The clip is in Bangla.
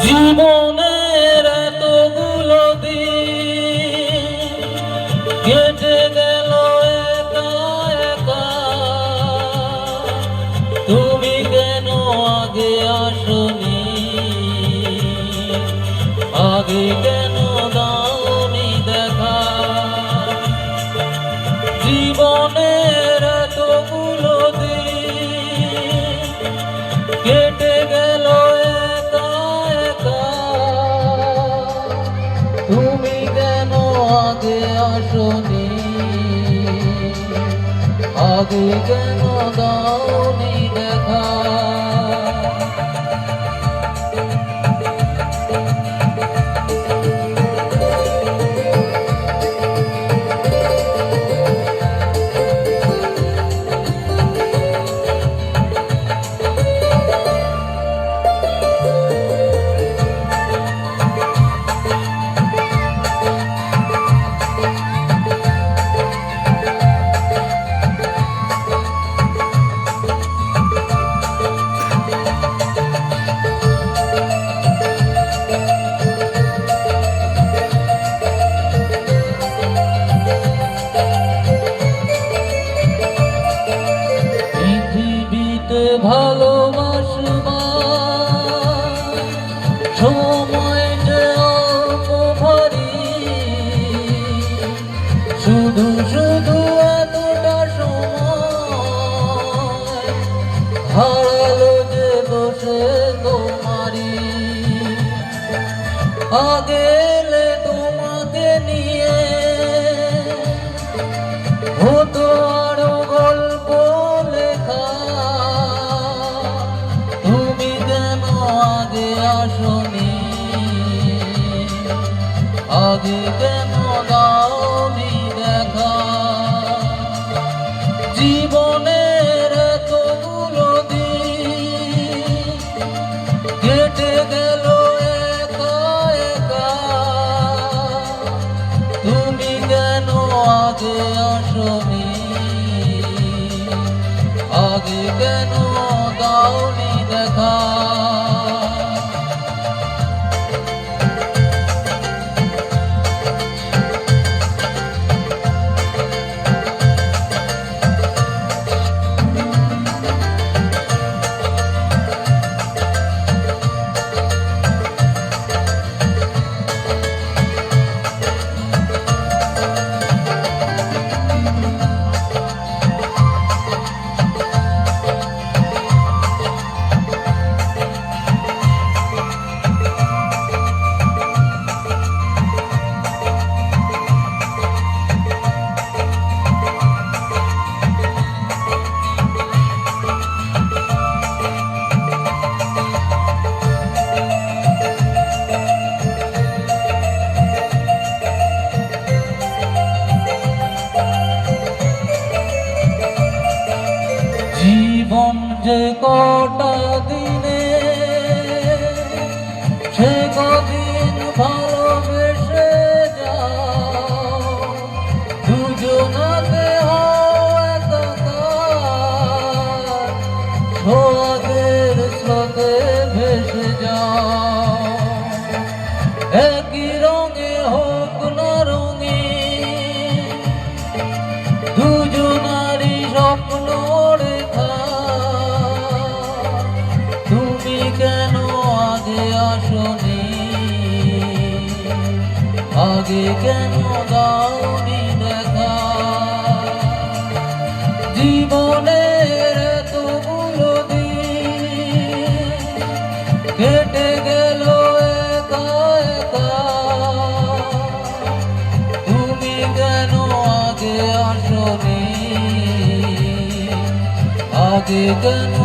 জীবনের এতগুলো দিন কেটে গেল একা একা, তুমি কেন আগে আসনি, আগে কেন দাওনি দেখা। জীবনের এতগুলো দিন কেটে গেল একা একা, তুমি কেন আগে আসনি, আগে কেন দাওনি দেখা। ভালোবাসবার সময় যে অল্প ভারী, শুধু শুধু এতটা সময় হারালো যে দোষে তোমারি। আগে এলে তোমাকে নিয়ে হতো আরো গল্প লেখা, তুমি কেন আগে আসনি, আগে কেন দাওনি দেখা। জীবনের এতগুলো দিন কেটে গেল একা একা, তুমি কেন আগে আসনি, আগে কেন দাওনি দেখা। জীবন যে কটা দিনে সে কদিন ভালোবেসে যাও, দুজনাতে হও একাকার, সোহাগের স্রোতে ভেসে যাও। একই রঙে হোক না রঙিন, দুজনারই স্বপ্ন রেখা, তুমি কেন আগে আসনি, আগে কেন দাওনি দেখা। জীবনের এতগুলো দিন কেটে গেল একা একা, তুমি কেন আগে আসনি, আগে কেন